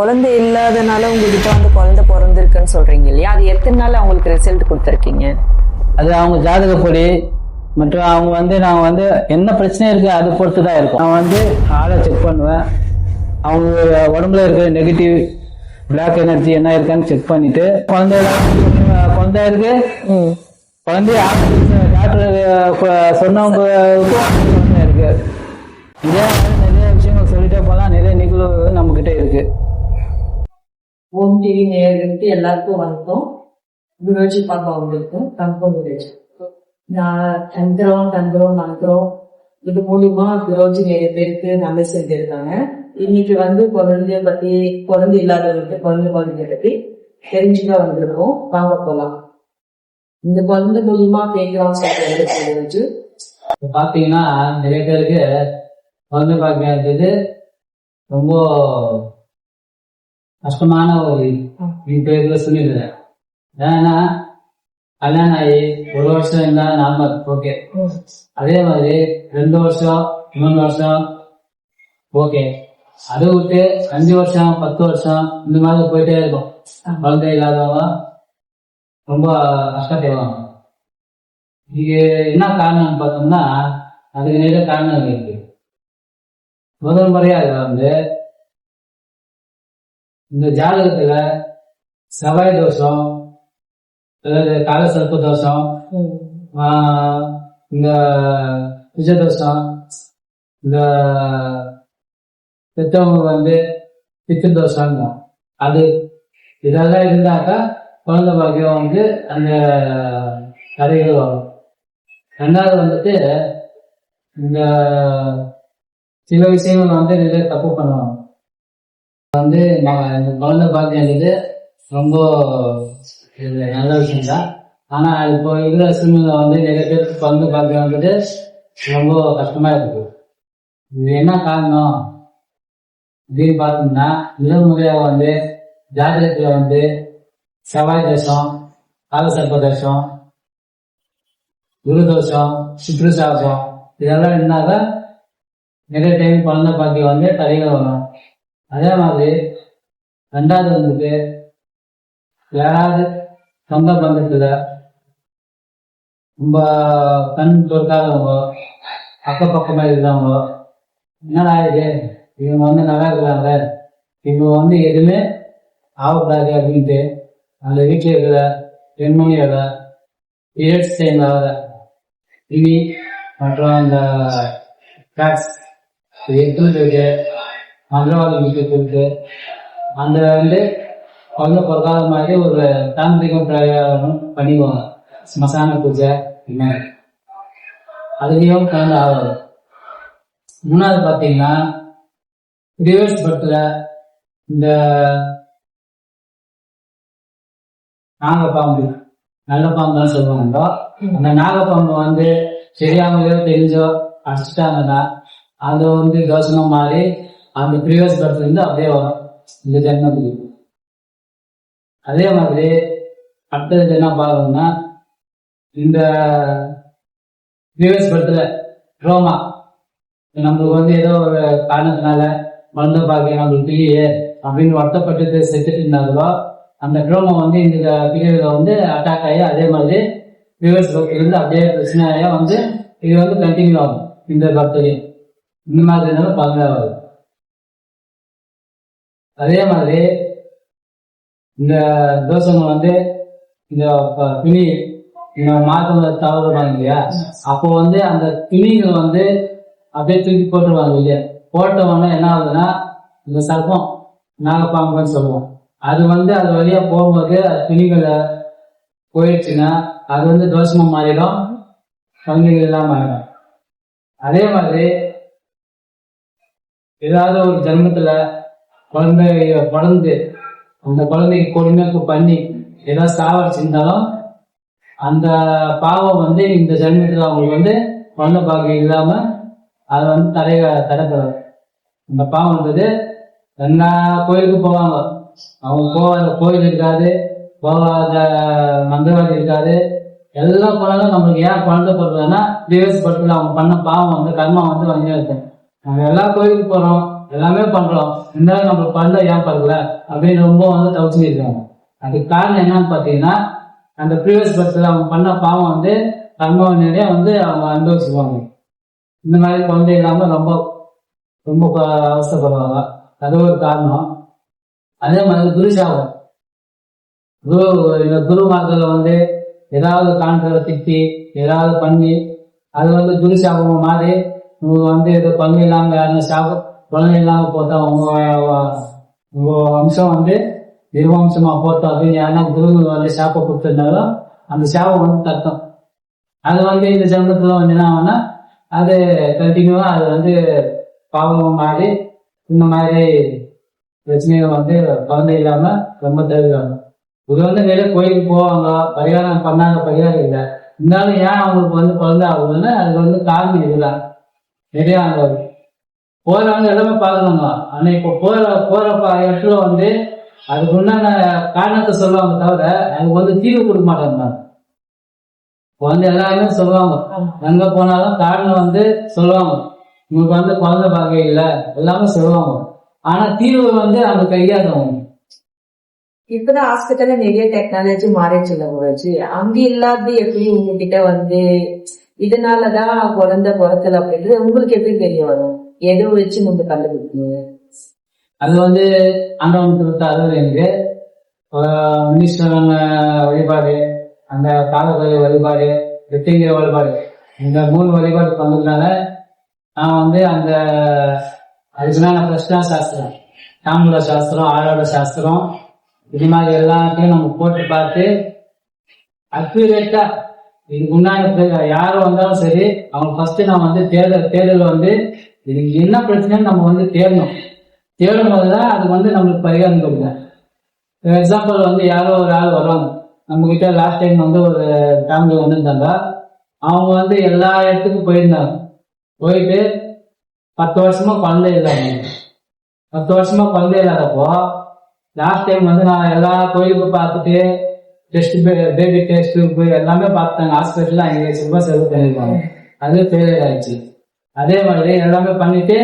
குழந்தை இல்லாதனால உங்ககிட்ட வந்து குழந்தை பிறந்திருக்குன்னு சொல்றீங்க இல்லையா, அது எத்தனை நாள் அவங்களுக்கு ரிசல்ட் கொடுத்துருக்கீங்க? அது அவங்க ஜாதகப்படி மற்றும் அவங்க வந்து நான் வந்து என்ன பிரச்சனை இருக்கு அதை பொறுத்து தான் இருக்கும். நான் வந்து ஆளை செக் பண்ணுவேன். அவங்க உடம்புல இருக்கிற நெகட்டிவ் பிளாக் எனர்ஜி என்ன இருக்கான்னு செக் பண்ணிட்டு குழந்தை இருக்கு குழந்தைய டாக்டர் சொன்னவங்களுக்கும் குழந்தை இருக்கு. இதே மாதிரி நிறைய விஷயங்கள் சொல்லிட்டே போகலாம். நிறைய நிகழ்வு நம்ம கிட்ட இருக்கு. ஓம் டிவி நேயர்களுக்கு எல்லாருக்கும் வணக்கம். விரோஜி பார்ப்பவங்களுக்கு தங்கம் விரோஜி. நான் தங்குறோம் இது மூலியமா விரோஜி நிறைய பேருக்கு நன்மை செஞ்சிருக்காங்க. இன்னைக்கு வந்து குழந்தைய பத்தி, குழந்தை இல்லாதவங்களுக்கு குழந்தைய பத்தி தெரிஞ்சுக்க வந்திருக்கோம். வாங்க போலாம். இந்த குழந்தை மூலியமா கேட்கலாம் சொல்றது பாத்தீங்கன்னா நிறைய பேருக்கு குழந்தை பார்க்கறது ரொம்ப கஷ்டமான ஒரு சொல்லிடுறேன். ஏன்னா கல்யாணம் ஆகி 1 வருஷம் இருந்தா நார்மல், ஓகே. அதே மாதிரி 2 வருஷம் 3 வருஷம் ஓகே. அதை விட்டு 5 வருஷம் 10 வருஷம் இந்த மாதிரி போயிட்டே இருக்கும். குழந்தை இல்லாதவங்க ரொம்ப கஷ்டப்படுவாங்க. இது என்ன காரணம்னு பார்த்தோம்னா அதுக்கு நிறைய காரணம் இருக்கு. முதல் முறையா அது வந்து இந்த ஜாதகத்துல செவ்வாய் தோஷம், கால சர்ப்ப தோஷம், இந்த விஜயதோஷம், இந்த பெற்றவங்க வந்து பித்து தோஷம், அது இதெல்லாம் இருந்தாக்கா குழந்தை பாக்கியம் வந்து அந்த கதைகள் வரும். ரெண்டாவது வந்துட்டு இந்த சில விஷயங்கள் வந்து நிறைய தப்பு பண்ணுவாங்க. வந்து இந்த குழந்தை பாக்கியது ரொம்ப நல்ல விஷயம் தான். ஆனா இப்போ இருக்கிற சூழ்நிலை வந்து நிறைய பேருக்கு குழந்தை பாக்கியம் வந்துட்டு ரொம்ப கஷ்டமா இருக்கு. இது என்ன காரணம் அப்படின்னு பார்த்தோம்னா, முதல் முறையாக வந்து ஜாதகத்துல வந்து செவ்வாய் தோஷம், காலசர்ப்ப தோஷம், குரு தோஷம், சுற்று சாசம் இதெல்லாம் இருந்தாக்க நிறைய டைம் குழந்தை பாக்கியம் வந்து தடைகள் வரும். அதே மாதிரி ரெண்டாவது வந்துட்டு யாராவது சொந்த பந்தத்துல ரொம்ப கண் பொறுக்காதவங்க, அக்கப்பக்கமா இருக்கிறவங்க, என்னடா இது இவங்க வந்து நல்லா இருக்கிறாங்க, இவங்க வந்து எதுவுமே ஆகக்கூடாது அப்படின்ட்டு அந்த வீட்டில் இருக்கிற பெண்மணியோட பீரியட்ஸ் டைம்ல ஆகிற டிவி மற்றும் அந்த ஃபேக்ஸ் எடுத்துட்டு மந்திரவாதி வீட்டுக்கு போயிட்டு அந்த வந்து குழந்தை பிறக்காத மாதிரி ஒரு தாந்திரிகம் பிரயோகம் பண்ணிக்குவாங்க. ஸ்மசான பூஜை மாதிரி அதுலேயும் கலந்து ஆகாது. மூணாவது பார்த்தீங்கன்னா ரிவர்ஸ் பர்த்தில் இந்த நாகப்பாம்பு, நல்ல பாம்பு தான் சொல்லுவாங்க. அந்த நாகப்பாம்பு வந்து தெரியாமலையோ தெரிஞ்சோ அடிச்சுட்டாங்கன்னா அது வந்து தோஷமா மாறி அந்த ப்ரீவியஸ் பர்த்ல இருந்து அப்படியே வரும் இந்த ஜென்மத்துக்கு. அதே மாதிரி அடுத்தது என்ன பார்க்கணும்னா, இந்த ப்ரீவியஸ் பர்த்ல ட்ரோமா நம்மளுக்கு வந்து ஏதோ ஒரு காரணத்தினால குழந்தை பாக்கியம் நம்மளுக்கு இல்லையே அப்படின்னு வருத்தப்பட்டு செத்துட்டு இருந்தாங்களோ அந்த ட்ரோமா வந்து இந்த பீரியட்ல வந்து அட்டாக் ஆகி அதே மாதிரி ப்ரீவியஸ் பர்த்ல இருந்து அப்படியே பிரச்சனையா வந்து இது வந்து கண்டினியூ ஆகும். இந்த பர்த்லயே இந்த மாதிரி இருந்தாலும் பாதுகாப்பு. அதே மாதிரி இந்த தோஷங்கள் வந்து இந்த துணி இந்த மாதம் தவறுவாங்க இல்லையா, அப்போ வந்து அந்த துணிகள் வந்து அப்படியே தூக்கி போட்டுருவாங்க இல்லையா. போட்டவொன்னே என்ன ஆகுதுன்னா இந்த சர்ப்பம் நாகப்பாம்புன்னு சொல்லுவோம், அது வந்து அது வழியா போகும்போது துணிகளை போயிடுச்சுன்னா அது வந்து தோஷமா மாறிடும், குழந்தைகள் எல்லாம் மாறிடும். அதே மாதிரி ஏதாவது ஒரு ஜென்மத்துல குழந்தைய பிறந்து அந்த குழந்தைக்கு கொடுமைக்கு பண்ணி ஏதாவது சாவடிச்சிருந்தாலும் அந்த பாவம் வந்து இந்த ஜென்மத்துல அவங்களுக்கு வந்து குழந்தை பாக்கியம் இல்லாம அதை வந்து தடைப்படும். அந்த பாவம்ன்றது எல்லா கோயிலுக்கு போவாங்க, அவங்க போகாத கோயில் இருக்காது, போகாத மந்திரவாதி இருக்காது, எல்லாம் போனாலும் நம்மளுக்கு ஏன் குழந்தை பிறகுன்னா ப்ரீவியஸ் பர்த்ல அவங்க பண்ண பாவம் வந்து கர்மம் வந்து வந்து இருக்கும். நம்ம எல்லா கோயிலுக்கு போறோம், எல்லாமே பண்றோம், இருந்தாலும் நம்ம பண்ண ஏன் பண்ணல அப்படின்னு ரொம்ப வந்து தவிச்சு இருக்காங்க. அதுக்கு காரணம் என்னன்னு பாத்தீங்கன்னா, அந்த ப்ரீவியஸ் பர்த்ல அவங்க பண்ண பாவம் வந்து கர்ம நிறைய வந்து அவங்க அனுபவிச்சுக்குவாங்க. இந்த மாதிரி குழந்தை இல்லாம ரொம்ப ரொம்ப அவசரப்படுவாங்க. அது ஒரு காரணம். அதே மாதிரி குருசாபம், இந்த குரு மார்க்கத்துல வந்து ஏதாவது காண்றத திட்டி ஏதாவது பண்ணி அது வந்து குருசாபம் மாதிரி உங்களுக்கு வந்து இது குழந்தை இல்லாம யாருன்னா சாபம் குழந்தை இல்லாம போட்டா உங்க வம்சம் வந்து நிர்வம்சமா போட்டோம் அப்படின்னு யாருன்னா குரு வந்து சாப்பை கொடுத்திருந்தாலும் அந்த சாபம் வந்து தட்டும். அது வந்து இந்த ஜென்மத்துல வந்து என்ன ஆகும்னா அது கண்டினியூவா அது வந்து பாவம் மாறி இந்த மாதிரி பிரச்சனைகள் வந்து குழந்தை இல்லாம ரொம்ப தவிர்க்காங்க. இது வந்து நிறைய கோயிலுக்கு போவாங்க, பரிகாரம் பண்ணாங்க, பரிகாரம் இல்லை. இருந்தாலும் ஏன் அவங்களுக்கு வந்து குழந்தை ஆகுதுன்னு அதுக்கு வந்து காரணம் இதுதான். நிறைய அங்க போறவங்க எல்லாமே பார்க்கணுங்க. ஆனா இப்போ போற இடத்துல வந்து அதுக்கு உண்டான காரணத்தை சொல்லுவாங்க தவிர அதுக்கு வந்து தீர்வு கொடுக்க மாட்டாங்க. குழந்தை எல்லாருமே சொல்லுவாங்க, எங்க போனாலும் காரணம் வந்து சொல்லுவாங்க, உங்களுக்கு வந்து குழந்தை பாக்கியம் இல்லை எல்லாமே சொல்லுவாங்க. ஆனா தீர்வு வந்து அவங்க கையாதவங்க. இப்பதான் ஹாஸ்பிட்டல்ல நிறைய டெக்னாலஜி மாறிடுச்சுல குருஜி, அங்க இல்லாத எப்படி உங்ககிட்ட வந்து இதனாலதான் குழந்தை பிறக்கல அப்படின்றது உங்களுக்கு எப்படி தெரிய வரும்? எதை வச்சு நீங்க கண்டுபிடிப்பீங்க? அது வந்து ஆண்டவனுக்கு அறுவடை எனக்கு மினிஸ்டர் வழிபாடு, அந்த காலக்கொலை வழிபாடு, வெற்றிங்கிற வழிபாடு, இந்த 3 வழிபாடு பண்ணதுனால நான் வந்து அந்த அதுக்குதான் பிரஷ்னா சாஸ்திரம், தாம்பூல சாஸ்திரம், ஆளோட சாஸ்திரம், இது மாதிரி எல்லாத்தையும் நம்ம போட்டு பார்த்து அக்யூரேட்டா இதுக்கு முன்னாடி யாரும் வந்தாலும் சரி அவங்க ஃபர்ஸ்ட் நான் வந்து தேர்தல் வந்து இதுக்கு என்ன பிரச்சனைன்னு நம்ம வந்து தேடும் போதுதான் அதுக்கு வந்து நம்மளுக்கு பரிகாரம் கொடுக்கும். எக்ஸாம்பிள் வந்து யாரோ ஒரு ஆள் வருவாங்க நம்ம கிட்ட. லாஸ்ட் டைம் வந்து ஒரு ஃபேமிலி வந்திருந்தாங்க. அவங்க வந்து எல்லா இடத்துக்கும் போயிருந்தாங்க. போயிட்டு 10 வருஷமா குழந்தை இல்லாங்க. 10 வருஷமா குழந்தை இல்லாதப்போ லாஸ்ட் டைம் வந்து நான் எல்லா கோயிலுக்கும் பார்த்துட்டு பேபி டெஸ்ட் போய் எல்லாமே பார்த்தாங்க. ஹாஸ்பிட்டல்ல 5 லட்சம் ரூபாய் செலவு பண்ணிருக்காங்க. அது ஃபெயிலியர் ஆயிடுச்சு. அதே மாதிரி எல்லாமே பண்ணிட்டு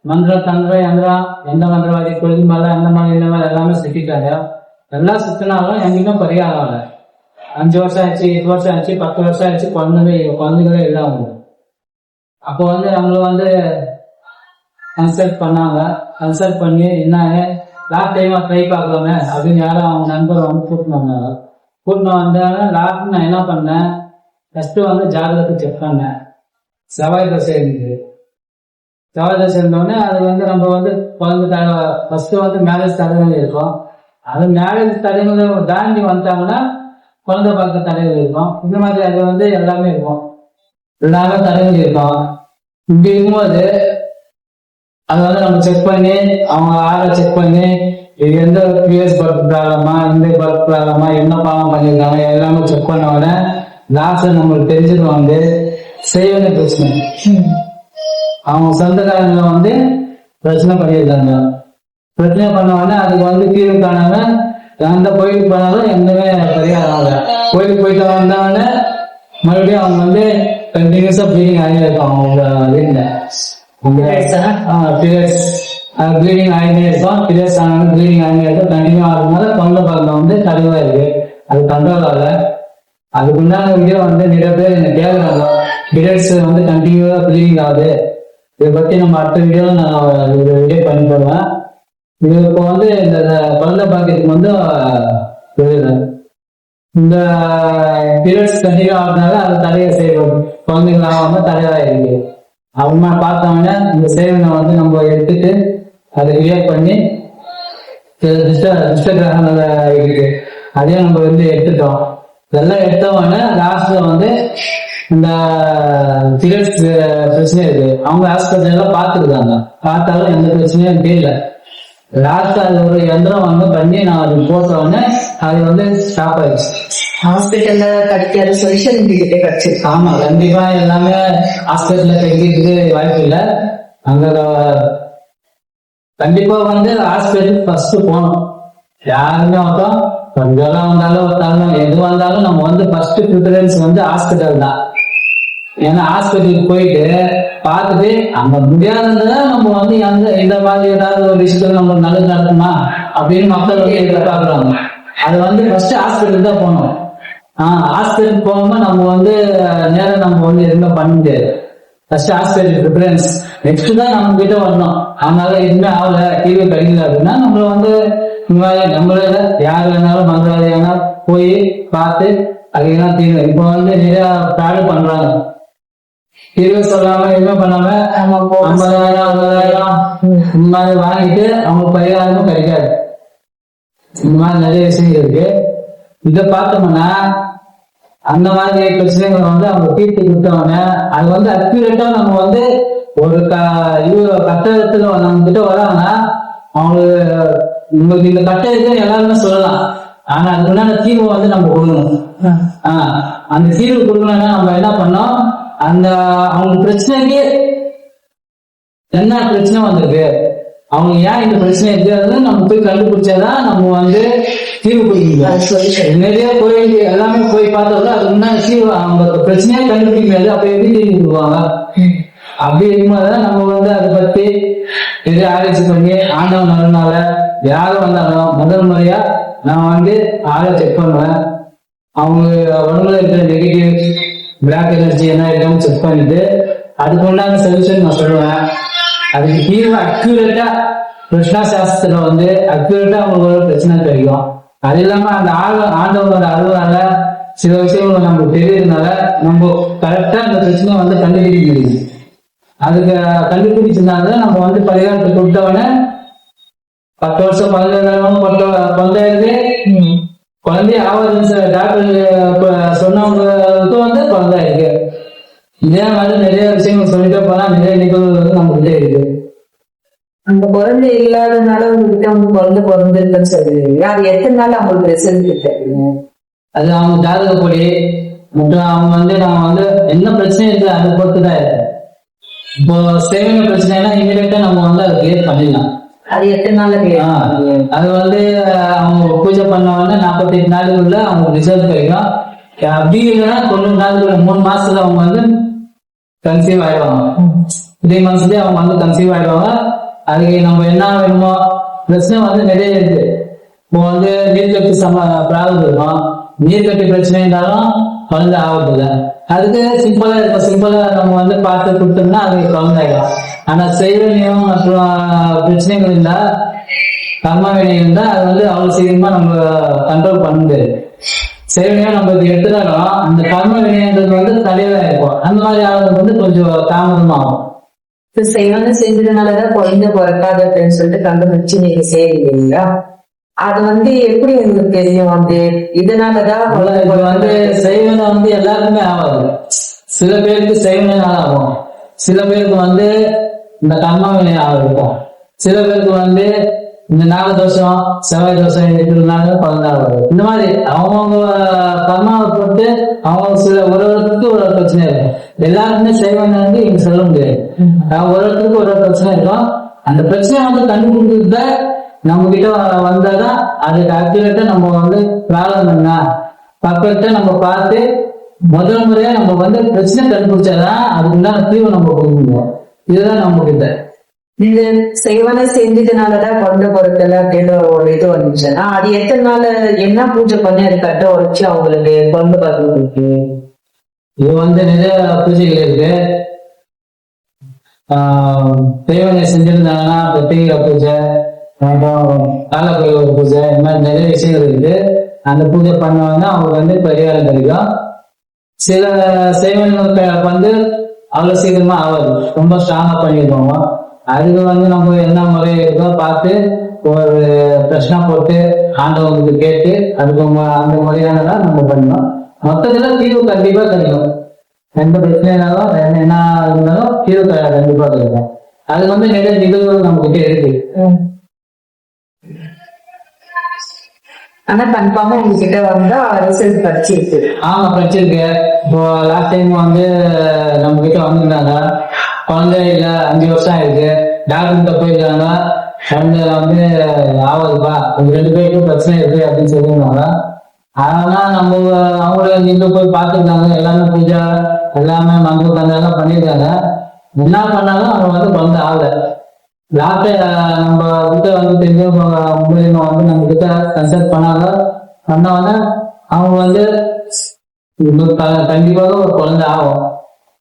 மந்திரம் தந்திரம் யந்திரம் எந்த மந்திரவாதி கொழுது மேல அந்த மாதிரி இந்த மாதிரி எல்லாமே சுத்திட்டாங்க. எல்லாம் சுத்தினாலும் எங்கேயும் பரிகாரம் ஆகல. 5 வருஷம் ஆயிடுச்சு, 8 வருஷம் ஆயிடுச்சு, 10 வருஷம் ஆயிடுச்சு, குழந்தைகளே இல்லாம. அப்போ வந்து நம்மள வந்து கன்சல்ட் பண்ணாங்க. கன்சல்ட் பண்ணி என்ன லாஸ்ட் டைமா ட்ரை பார்க்கலாமே அப்படின்னு யாரும் அவங்க நண்பர் வந்து கூட்டினு வந்தாங்க. லாஸ்ட் நான் என்ன பண்ணேன், ஃபர்ஸ்ட் வந்து ஜாதகத்தை செக் பண்ணேன். செவ்வாய் தசை இருந்தது. செவ்வாய் தசை இருந்தோடனே அது வந்து நம்ம வந்து குழந்தை ஃபர்ஸ்ட் வந்து மேரேஜ் தடவை இருக்கும். அது மேரேஜ் தடைகளை தாண்டி வந்துட்டாங்கன்னா குழந்தை பார்க்க தடைகள் இருக்கும். இந்த மாதிரி அது வந்து எல்லாமே இருக்கும், எல்லாமே தடைகள் இருக்கும். இப்படி இருக்கும்போது அதை வந்து நம்ம செக் பண்ணி அவங்க ஆளை செக் பண்ணி இது எந்த பிஎஸ் பர்த் ப்ராப்ளமா, இந்த பர்த் ப்ராப்ளமா, என்ன பாவம் பண்ணியிருக்காங்க எல்லாமே செக் பண்ண உடனே லாஸ்ட்ல நம்மளுக்கு தெரிஞ்சது வந்து செய்வன பிரச்சனை. அவங்க சொந்தக்காரங்க வந்து பிரச்சனை பண்ணியிருக்காங்க. பிரச்சனை பண்ண உடனே அதுக்கு வந்து தீர்வு காணாம எந்த கோயிலுக்கு போனாலும் எந்தமே பரிகாரம் ஆகல. கோயிலுக்கு போயிட்டு வந்தவொடனே மறுபடியும் அவங்க வந்து கண்டினியூஸா ப்ளீடிங் ஆகிட்டே இருக்கும். அவங்க வீட்டுல ப்ளீடிங் ஆகிட்டே இருக்கும். பீரியட்ஸ் ஆனாலும் ப்ளீடிங் ஆகிட்டே இருக்கும். கண்டினியூ ஆகுறதுனால தொண்டை பக்கம் வந்து கழிவா இருக்கு. அது கண்ட்ரோல் ஆகல. அதுக்கு உண்டான வீடியோ வந்து நிறைய பேர் என்ன கேட்கறாங்க, பீரியட்ஸ் வந்து கண்டினியூவா ப்ளீடிங் ஆகுது, இதை பத்தி நம்ம அடுத்த வீடியோ நான் ஒரு வீடியோ பண்ணி போடுவேன். இது இப்போ வந்து இந்த குழந்தை பாக்கியத்துக்கு வந்து இந்த பீரியட்ஸ் கண்டினியூ ஆகுறதுனால அது தடையை செய்யணும். குழந்தைகள் ஆகாம தடையாக இருக்கு. அப்புறமா பார்த்தோம்னா இந்த சேவனை வந்து நம்ம எடுத்துட்டு அதை கிளியர் பண்ணி கிரகங்கள் இருக்கு அதையும் நம்ம வந்து எடுத்துட்டோம். இதெல்லாம் எடுத்தவொடனே லாஸ்ட்ல வந்து இந்த பீரியட்ஸ் பிரச்சனை இருக்கு. அவங்க ஹாஸ்பிட்டல் பார்த்துருக்காங்க. பார்த்தாலும் எந்த பிரச்சனையும் தெரியல. லாஸ்ட் அது ஒரு யந்திரம் வந்து பண்ணி நான் அது போட்ட உடனே அது வந்து ஸ்டாப் ஆயிடுச்சு. ஹாஸ்பிட்டல்ல கிடைக்காத சொல்யூஷன் உங்ககிட்ட கிடைச்சிருக்கு. ஆமா, கண்டிப்பா எல்லாமே ஹாஸ்பிட்டல்ல கிடைக்கிறதுக்கு வாய்ப்பு இல்லை. அங்க கண்டிப்பா வந்து ஹாஸ்பிட்டல் ஃபர்ஸ்ட் போகணும். யாருமே வந்தோம் கொஞ்சம் வந்தாலும் எது வந்தாலும் நம்ம வந்து ஃபர்ஸ்ட் ப்ரிஃபரன்ஸ் வந்து ஹாஸ்பிட்டல் தான். ஏன்னா ஹாஸ்பிட்டலுக்கு போயிட்டு பார்த்துட்டு அங்க முடியாதுன்றதா நம்ம வந்து இந்த மாதிரி ஏதாவது ஒரு விஷயத்துல நம்ம நல்லது நடக்குமா அப்படின்னு மக்கள் வந்து எதிர்பார்க்குறாங்க. அது வந்து ஃபர்ஸ்ட் ஹாஸ்பிட்டல் தான் போகணும். ஹாஸ்பிட்டல் போகாம நம்ம வந்து நேரம் நம்ம வந்து எதுவுமே பண்ண முடியாது. ஃபர்ஸ்ட் ஹாஸ்பிட்டல் ப்ரிஃபரன்ஸ், நெக்ஸ்ட் தான் நம்ம கிட்ட வரணும். அதனால எதுவுமே ஆகல, தீர்வு கிடைக்கல அப்படின்னா நம்மள வந்து நம்மள யார் வேணாலும் மந்திரவாதியான போய் பார்த்து அதுக்கெல்லாம் தீர்வு. இப்போ வந்து நிறைய ஃப்ராடு பண்றாங்க. தீர்வு சொல்லாம எதுவுமே பண்ணாம 50,000 60,000 இந்த மாதிரி வாங்கிட்டு அவங்களுக்கு பரிகாரமும் கிடைக்காது. இந்த மாதிரி நிறைய விஷயங்கள் இருக்கு. இதை பார்த்தோம்னா அந்த மாதிரி பிரச்சனைகளை வந்து அவங்க தீர்த்து கொடுத்தவங்க அது வந்து அக்யூரேட்டா நம்ம வந்து ஒரு கட்டத்துல நம்ம கிட்ட வராங்கன்னா அவங்களுக்கு உங்களுக்கு இந்த கட்டம் இருக்குன்னு எல்லாருமே சொல்லலாம். ஆனா அதுக்குண்டான தீர்வு வந்து நம்ம கொடுக்கணும். அந்த தீர்வு கொடுக்கணும்னா நம்ம என்ன பண்ணோம், அந்த அவங்க பிரச்சனைக்கு என்ன பிரச்சனை வந்திருக்கு, அவங்க ஏன் இந்த பிரச்சனை இருக்கு நம்ம போய் கண்டுபிடிச்சாதான் நம்ம வந்து தீர்வு கொடுக்க. நிறைய கோயில் எல்லாமே போய் பார்த்தோம்னா அது முன்னாடி தீர்வு அவங்க பிரச்சனையே கண்டுபிடிக்க முடியாது. அப்ப எப்படி தீர்வு கொடுப்பாங்க? அப்படி இருக்கும்போதுதான் நம்ம வந்து அதை பத்தி நிறைய ஆராய்ச்சி பண்ணி ஆண்டவன் வரனால யாரும் வந்தாலும் முதல் முறையா நான் வந்து ஆளை செக் பண்ணுவேன். அவங்க உடம்புல இருக்கிற நெகட்டிவ் பிளாக் எனர்ஜி என்ன இருக்குன்னு செக் பண்ணிட்டு அதுக்கு உண்டான சொல்யூஷன் நான் சொல்லுவேன். அதுக்கு தீர்வு அக்யூரேட்டா கிருஷ்ணா சாஸ்திரத்துல வந்து அக்யூரேட்டா அவங்களோட பிரச்சனை கிடைக்கும். அது இல்லாம அந்த ஆண்டவனோட அருளால சில விஷயங்கள் நமக்கு தெரியறதுனால நம்ம கரெக்டா அந்த பிரச்சனையை வந்து கண்டுபிடிக்க முடியுது. அதுக்கு கண்டுபிடிச்சதுனால நம்ம வந்து பரிகாரத்தை கொடுத்தவன 10 வருஷம் 15 குழந்தைய ஆவது டாக்டர் சொன்னவங்களுக்கு வந்து குழந்தை இருக்கு. இதே மாதிரி நிறைய விஷயங்கள் சொல்லிட்டே போனா நிறைய நிகழ்வுகள் வந்து நம்ம கிட்டே இருக்கு. அந்த குழந்தை இல்லாதனால உங்ககிட்ட வந்து குழந்தை பிறந்திருக்குன்னு சொல்லுவீங்க. அது எத்தனை நாள் அவங்களுக்கு ரிசல்ட் தெரியும்? அது அவங்க ஜாதகப்படி மற்றும் அவங்க வந்து நம்ம வந்து என்ன பிரச்சனை இருக்கு அதை பொறுத்துதான் இருக்கு. இப்போ சேவன பிரச்சனைனா இமீடியட்டா நம்ம வந்து அதை கிளியர் பண்ணிடலாம். அது எத்தனை நாள்? அது வந்து அவங்க பூஜை பண்ண உடனே 48 நாளுக்குள்ள அவங்க ரிசல்ட் கிடைக்கும். அப்படி இல்லைன்னா 90 நாளுக்குள்ள 3 மாசத்துல அவங்க வந்து கன்சீவ் ஆயிடுவாங்க. 3 monthsலயே அவங்க வந்து கன்சீவ் ஆயிடுவாங்க. அதுக்கு நம்ம என்ன வேணுமோ பிரச்சனை வந்து நிறைய இருக்கு. இப்போ வந்து நீர்க்கட்டி ப்ராப்ளம் இருக்கும். நீர்க்கட்டி பிரச்சனை இருந்தாலும் குழந்தை ஆகுது. அதுக்கு சிம்பிளா இருக்கும். சிம்பிளா நம்ம வந்து பார்த்து கொடுத்தோம்னா அது குழந்தை ஆகிடும். ஆனா செய்வனியம் மற்றும் பிரச்சனைகள் இருந்தா கர்ம வினை இருந்தா அது வந்து அவ்வளவு சீக்கிரமா நம்ம கண்ட்ரோல் பண்ண முடியாது. செய்வனியம் நம்ம எடுத்துட்டாலும் அந்த கர்ம வினைன்றது வந்து தலைவா இருக்கும். அந்த மாதிரி ஆளுங்களுக்கு வந்து கொஞ்சம் தாமதமாகும். செய்வன செஞ்சதுனாலதான் குழந்தை பிறக்காது அப்படின்னு சொல்லிட்டு கண்டுபிடிச்சு நீங்க செய்வீங்களா? அது வந்து எப்படி உங்களுக்கு தெரியும்? வந்து இதனாலதான் வந்து செய்வன வந்து எல்லாருக்குமே ஆகாது. சில பேருக்கு செய்வனால ஆகும், சில பேருக்கு வந்து இந்த கர்ம வினை ஆகும், சில பேருக்கு வந்து இந்த நாகதோஷம் செவ்வாய் தோஷம் இருக்கிறதுனால குழந்தை ஆகாது. இந்த மாதிரி அவங்கவுங்க கர்மாவை பொறுத்து அவங்க சில ஒருவருக்கு ஒரு பிரச்சனை இருக்கும். எல்லாருக்குமே செய்வன வந்து இங்க சொல்ல முடியாது. ஒருவருக்கு ஒரு பிரச்சனை இருக்கும். அந்த பிரச்சனையை வந்து கண்டுபிடிக்கிறத நம்ம கிட்ட வந்தாதான் அதுக்கு அக்யூரேட்டா நம்ம வந்து ப்ராப்ளம் என்ன பர்ஃபெக்டா நம்ம பார்த்து முதல் முறையா நம்ம வந்து பிரச்சனை கண்டுபிடிச்சாதான் அதுக்கு உண்டான தீர்வு நம்ம கொடுக்கணும். இதுதான் நம்ம கிட்ட. நீங்க செய்வன செஞ்சதுனாலதான் குழந்தை பிறக்கல அப்படின்ற ஒரு இது வந்துச்சுன்னா அது எத்தனை நாள் என்ன பூஜை பண்ணி அது கட்ட உரைச்சு அவங்களுக்கு குழந்தை பிறகு? இது வந்து நிறைய பூஜைகள் இருக்கு. தேவனை செஞ்சிருந்தாங்கன்னா பிரத்யேக பூஜை, காலப்பைரவர் பூஜை, இந்த மாதிரி நிறைய விஷயங்கள் இருக்கு. அந்த பூஜை பண்ணுவாங்க, அவங்களுக்கு வந்து பரிகாரம் கிடைக்கும். சில சேவன்களுக்கு வந்து அவ்வளவு சீக்கிரமா ஆகாது, ரொம்ப ஸ்ட்ராங்கா பண்ணிருப்பாங்க. அதுக்கு வந்து நம்ம என்ன முறை இருக்கோ பார்த்து ஒரு பிரச்சனை போட்டு ஆண்டவங்களுக்கு கேட்டு அதுக்கு அந்த முறையானதான் நம்ம பண்ணணும். மொத்தத்துல தீர்வு கண்டிப்பா கிடைக்கும். எந்த பிரச்சனைனாலும் என்ன இருந்தாலும் தீர்வு கண்டிப்பா கிடைக்கும். அது வந்து நிறைய நிகழ்வுகள் நம்ம கிட்ட இருக்கு. ஆனா கன்ஃபார்மா உங்ககிட்ட வந்தா ரிசல்ட் படிச்சிருக்கு. ஆமா படிச்சிருக்கு. இப்போ லாஸ்ட் டைம் வந்து நம்ம கிட்ட வந்திருந்தாங்க, குழந்தை இல்ல 5 வருஷம் ஆயிருக்கு, டாக்டர் கிட்ட போயிருக்காங்க, குழந்தைல வந்து ஆகுதுப்பா, 2 பேருக்கும் பிரச்சனை இருக்கு அப்படின்னு சொல்லியிருந்தாங்க. அதனால நம்ம அவங்கள நீங்க போய் பார்த்துருந்தாங்க. எல்லாமே பூஜை எல்லாமே மருந்து தந்தெல்லாம் பண்ணியிருக்காங்க. என்ன பண்ணாலும் அவங்க வந்து குழந்தை ஆகல. டாக்டர் நம்ம கிட்ட வந்து தெரிஞ்சவங்க மூலியமா வந்து நம்ம கிட்ட கன்சல்ட் பண்ணவொடனே அவங்க வந்து கண்டிப்பாக ஒரு குழந்தை ஆகும்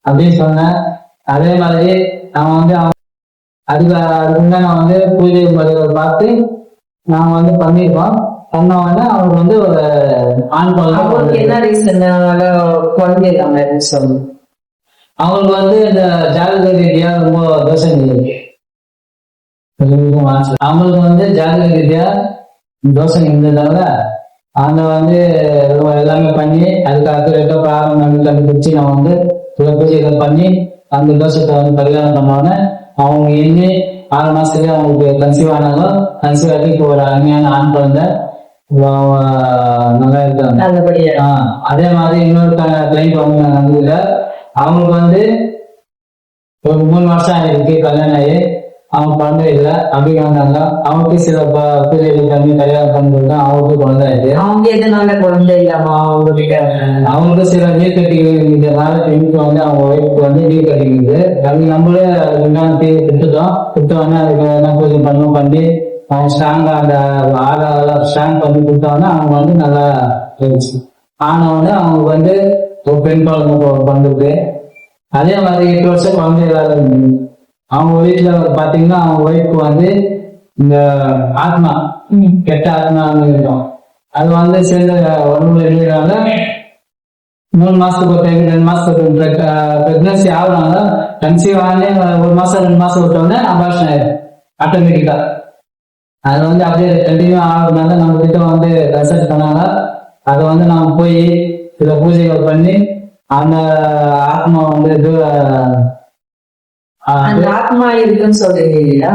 அப்படின்னு சொன்னேன். அதே மாதிரி நான் வந்து அதுக்கு நான் வந்து பூஜை முறைகளை பார்த்து நாங்கள் வந்து பண்ணியிருக்கோம். பண்ணவொடனே அவருக்கு வந்து ஒரு ஆண் குழந்தை. என்ன ரீசன்னால குழந்தை இல்லாம சொல்லு. அவங்களுக்கு வந்து இந்த ஜாதக ரீதியா ரொம்ப தோஷம் இருக்கு. அவங்களுக்கு வந்து ஜாதக ரீதியா தோஷம் இருந்ததால அவங்க வந்து எல்லாமே பண்ணி அதுக்கு அக்குரேட்டா பிராரம் கண்டுபிடிச்சு நான் வந்து சில பூஜைகள் பண்ணி அந்த தோஷத்தை வந்து பரிகாரம் பண்ணோன்னே அவங்க இன்னி 6 மாசத்துலயே அவங்களுக்கு கன்சீவ் ஆனாலும் கன்சீவ் ஆகி இப்போ ஒரு அருமையான ஆண் குழந்தை நல்லா இருக்காங்க. அதே மாதிரி இன்னொரு கிளைண்ட் வந்து நான் நம்பல. அவங்களுக்கு வந்து ஒரு 3 வருஷம் ஆயிருக்கு கல்யாணம் ஆகி அவங்க குழந்தை இல்லை அப்படின்னு வந்தாங்க. அவங்களுக்கு சில பூஜைகள் பண்ணி கல்யாணம் பண்ணிட்டு அவங்களுக்கு குழந்தை ஆயிடுச்சு. அவங்க எதனால குழந்தை இல்லாம அவங்களுக்கு சில நீர் கட்டிகள் இருந்ததுனால பெண்ணுக்கு வந்து அவங்க ஒய்ஃபுக்கு வந்து நீர் கட்டிக்குது. அது நம்மளே அதுக்கு கொடுத்தோன்னே அதுக்கு என்ன பூஜை பண்ணி அவங்க ஸ்ட்ராங்கா அந்த ஆதாரம் ஸ்ட்ராங் பண்ணி கொடுத்தோன்னா அவங்க வந்து நல்லா இருந்துச்சு. ஆனவுடனே அவங்களுக்கு வந்து ஒரு பெண் குழந்தை வந்துருக்கு. அதே மாதிரி 8 வருஷம் குழந்தை இல்லாத அவங்க வீட்டுல பாத்தீங்கன்னா அவங்க ஒய்ஃபுக்கு வந்து இந்த ஆத்மா கெட்ட ஆத்மான்னு இருக்கும். அது வந்து சேர்ந்த உடம்புல இல்லைனால 3 மாசத்துக்கு ஒரு டைம் 2 மாசத்துக்கு பிரெக்னன்சி ஆகுறாங்க. கன்சீவ் ஆனே 1 மாசம் 2 மாசம் விட்டோடனே அபார்ஷன் ஆயிடும் ஆட்டோமேட்டிக்கா. அது வந்து அப்படியே கண்டினியூ ஆகுறதுனால நம்ம கிட்ட வந்து கன்சல்ட் பண்ணாங்க. அதை வந்து நம்ம போய் சில பூஜைகள் பண்ணி அந்த ஆத்மா வந்து அந்த ஆத்மா இருக்குன்னு சொல்றீங்க இல்லையா,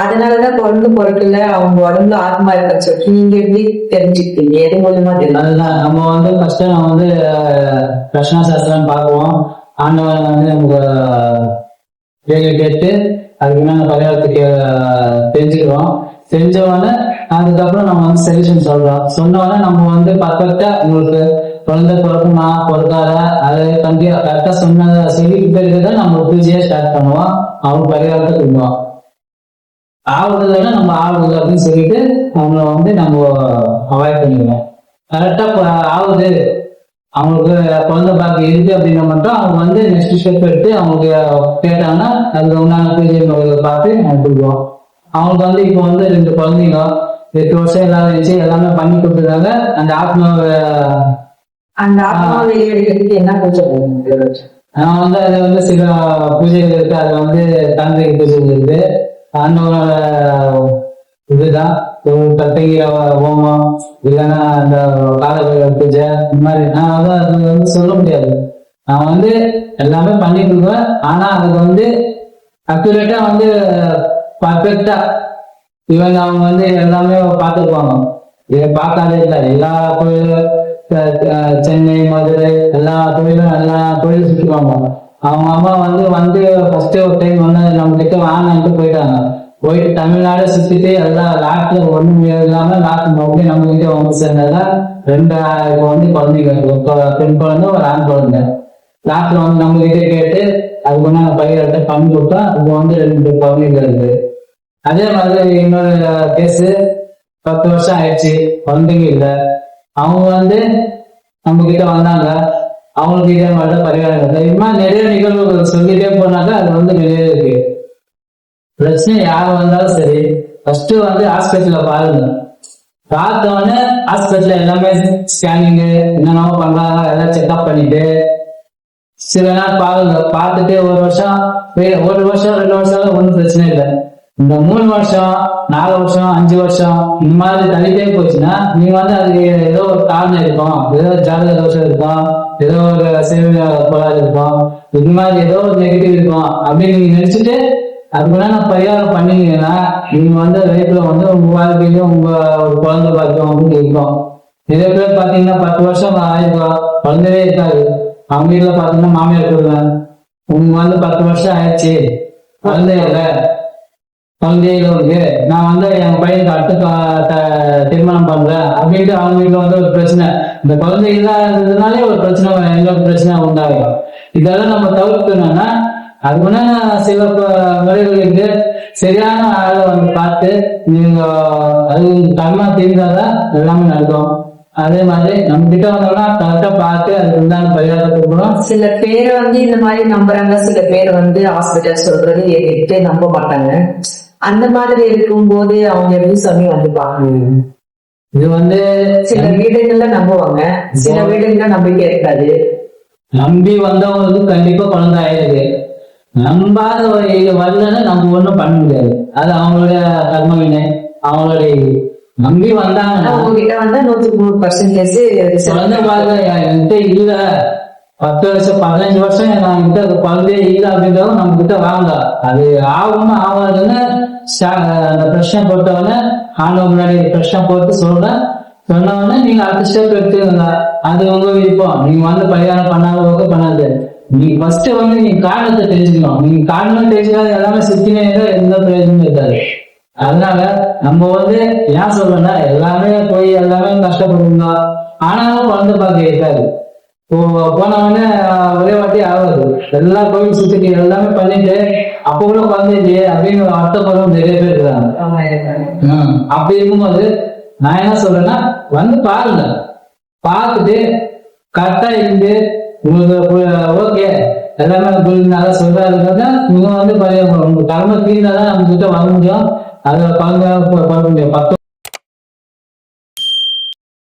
அதனாலதான் குழந்தை பொருட்கள்ல அவங்க உடம்புல ஆத்மா இருக்குன்னு சொல்லிட்டு நீங்க எப்படி தெரிஞ்சுக்கிட்டீங்க? எது மூலமா தெரியும்? அதுதான் நம்ம வந்து ஃபர்ஸ்ட் நம்ம வந்து பிரஷ்னா சாஸ்திரம் பார்க்குவோம். ஆண்டவன் வந்து நமக்கு கேள்வி கேட்டு அதுக்கு என்ன பரிகாரத்துக்கு தெரிஞ்சுக்கிறோம். செஞ்சவொடனே அதுக்கப்புறம் நம்ம வந்து சொல்யூஷன் சொல்றோம். சொன்னோடனே நம்ம வந்து பர்ஃபெக்டா உங்களுக்கு குழந்தை பிறக்குமா பொறுக்காத அதை கரெக்டா சொன்னதை சொல்லிக்கிட்டு இருக்கிறத நம்ம பூஜையை ஸ்டார்ட் பண்ணுவோம். அவங்க பரிகாரத்தை கொடுவோம். ஆகுதுன்னா நம்ம ஆகுது அப்படின்னு சொல்லிட்டு அவங்கள வந்து நம்ம அவாய்ட் பண்ணிடுவோம். கரெக்டா ஆகுது அவங்களுக்கு குழந்தை பாக்கி இருக்கு அப்படின்னா மட்டும் அவங்க வந்து நெக்ஸ்ட் ஸ்டெப் எடுத்து அவங்களுக்கு கேட்டாங்கன்னா அதுக்கு உண்டான பூஜை முறைகளை பார்த்து நம்ம கொடுப்போம். அவங்களுக்கு வந்து இப்போ வந்து 2 குழந்தைங்க 8 வருஷம் இல்லாத வச்சு எல்லாமே பண்ணி கொடுத்துருக்காங்க. அந்த ஆத்மாவை வெளியெடுக்கிறதுக்கு என்ன பூஜை நான் வந்து அது வந்து சில பூஜைகள் இருக்கு. அது வந்து தாந்திரிக பூஜைகள் இருக்கு. ஆண்டவனோட இதுதான் ஒரு கத்தகிர ஹோமம் இல்லைன்னா அந்த காலபைரவ பூஜை இந்த மாதிரி. நான் வந்து அது வந்து சொல்ல முடியாது. நான் வந்து எல்லாமே பண்ணி கொடுக்குவேன். ஆனா அதுக்கு வந்து அக்யூரேட்டா வந்து பர்ஃபெக்டா இவங்க அவங்க வந்து எல்லாமே பார்த்துருப்பாங்க. இதை பார்க்காதே இல்லை. எல்லா கோயிலும் சென்னை மதுரை எல்லா தொழிலும் சுற்றுவாங்க. அவங்க அம்மா வந்து ஃபர்ஸ்ட் ஒரு டைம் வந்து நம்ம கிட்ட வாங்கிட்டு போயிட்டு தமிழ்நாடு சுத்திட்டு எல்லாம் லாஸ்ட்ல ஒண்ணும் இல்லாம லாஸ்ட் மறுபடியும் நம்ம கிட்ட வந்து சேர்ந்ததா 2 இப்போ வந்து குழந்தைங்க, பெண் குழந்தை ஒரு ஆண் குழந்தை. லாஸ்ட்ல வந்து நம்ம கிட்ட கேட்டு அதுக்கு ஒண்ணு பரிகாரத்தை பண்ணி கொடுத்தா இப்போ வந்து 2 குழந்தைகள் இருக்கு. அதே மாதிரி இன்னொரு கேஸ் 10 வருஷம் ஆயிடுச்சு குழந்தைங்க இல்லை. அவங்க வந்து நம்ம கிட்ட வந்தாங்க. அவங்களுக்கு இதே மாதிரி பரிகாரம் இல்லை. இது மாதிரி நிறைய நிகழ்வுகள் சொல்லிட்டே போனாங்க. அது வந்து நிறைய இருக்கு. பிரச்சனை யார் வந்தாலும் சரி ஃபர்ஸ்ட் வந்து ஹாஸ்பிட்டல்ல பாருங்க. பார்த்தோன்னே ஹாஸ்பிட்டல்ல எல்லாமே ஸ்கேனிங்கு என்னென்னமோ பண்றாங்க. எல்லாம் செக்அப் பண்ணிட்டு சில நாள் பாருங்க. பார்த்துட்டு 1 வருஷம் 2 வருஷம் ஒன்றும் பிரச்சனை இல்லை. இந்த 3 வருஷம் 4 வருஷம் 5 வருஷம் இந்த மாதிரி தள்ளிட்டே போச்சுன்னா நீங்க வந்து அதுக்கு ஏதோ ஒரு காரணம் இருக்கும். ஏதோ ஜாதக தோஷம் இருக்கும், ஏதோ ஒரு சேவை கோளாறு இருக்கும், இது மாதிரி ஏதோ ஒரு நெகட்டிவ் இருக்கும் அப்படின்னு நீங்க நினைச்சிட்டு அதுக்குள்ள நான் பரிகாரம் பண்ணீங்கன்னா நீங்க வந்து லைஃப்ல வந்து உங்க வாழ்க்கையிலும் உங்க ஒரு குழந்தை பாக்கியம் அப்படின்னு இருக்கும். நிறைய பேர் பாத்தீங்கன்னா 10 வருஷம் ஆயிருக்கும் குழந்தையே இருக்காது. அவங்க வீட்டுல பாத்தீங்கன்னா மாமியார் சொல்லுவேன் உங்க வந்து 10 வருஷம் ஆயிடுச்சு குழந்தையில இருக்கு, நான் வந்து என் பையனுக்கு அடுத்த திருமணம் பண்றேன் அப்படின்ட்டு அவங்க வீட்டுல வந்து ஒரு பிரச்சனை. இந்த குழந்தை இல்லாததுனாலே ஒரு பிரச்சனை இன்னொரு பிரச்சனை உண்டாகும். இதெல்லாம் நம்ம தவிர்க்கணும்னா அதுக்குன்னா சில முறைகள் இருக்கு. சரியான ஆளை வந்து பார்த்து நீங்க அது கர்மா தெரிஞ்சாதான் எல்லாமே நடக்கும். அதே மாதிரி நம்ம கிட்ட வந்தோம்னா கரெக்டா பார்த்து அதுக்கு உண்டான பரிகாரத்தை கொடுக்கணும். சில பேர் வந்து இந்த மாதிரி நம்புறாங்க, சில பேர் வந்து ஹாஸ்பிட்டல் சொல்றது எதுக்கிட்டே நம்ப மாட்டாங்க. அந்த மாதிரி இருக்கும்போது அவங்க எப்படி சாமி வந்துப்பாங்க? இது வந்து சில வீடுகள்ல நம்புவாங்க, சில வீடுகள்ல நம்பிக்கை இருக்காது. நம்பி வந்தவங்களுக்கு கண்டிப்பா குழந்தை ஆயிடுது. நம்பாத வழியில வரலன்னு நம்ம ஒண்ணும் பண்ண முடியாது. அது அவங்களுடைய கர்மவினை, அவங்களுடைய நம்பி வந்தாங்கன்னா உங்ககிட்ட வந்தா 100% குழந்தை பாருங்க என்கிட்ட இல்ல 10 வருஷம் 15 வருஷம் நான் கிட்ட குழந்தையே இல்ல அப்படின்றவங்க நம்ம கிட்ட வாங்க. அது ஆகும்னு ஆகாதுன்னு அந்த பிரச்சனை போட்டவொடனே ஆண்டவன் முன்னாடி பிரச்சனை போட்டு சொல்றேன். சொன்னவொடனே நீங்க அடுத்த ஸ்டெப் எடுத்துக்கோங்க. அது உங்க விருப்பம். நீங்க வந்து பரிகாரம் பண்ணாத பண்ணாது. நீங்க ஃபர்ஸ்ட் வந்து நீங்க காரணத்தை தெரிஞ்சுக்கணும். நீங்க காரணம் தெரிஞ்சுக்காது எல்லாமே சுத்தினே எந்த பிரயோஜனமும் இருக்காது. அதனால நம்ம வந்து ஏன் சொல்றேன்னா எல்லாமே போய் எல்லாமே கஷ்டப்படுங்க. ஆனாலும் குழந்தை பார்க்க இருக்காது. போனவொடனே ஒரே வாட்டி ஆகாது. எல்லா கோயில் சுத்திட்டு எல்லாமே பண்ணிட்டு அப்ப கூட குழந்தை இல்லையே அப்படின்னு ஒரு அர்த்தப்படும் நிறைய பேர் இருக்கிறாங்க. அப்படி இருக்கும்போது நான் என்ன சொல்றேன்னா வந்து பாருங்க. பார்த்துட்டு கரெக்டா இருந்து உங்களுக்கு ஓகே எல்லாமே புரிஞ்சுனால சொல்றாருன்னா நீங்க வந்து உங்க கர்ம தீர்ந்தாதான் நம்ம கிட்ட வர முடியும். அதை குழந்தை பார்க்க முடியும்.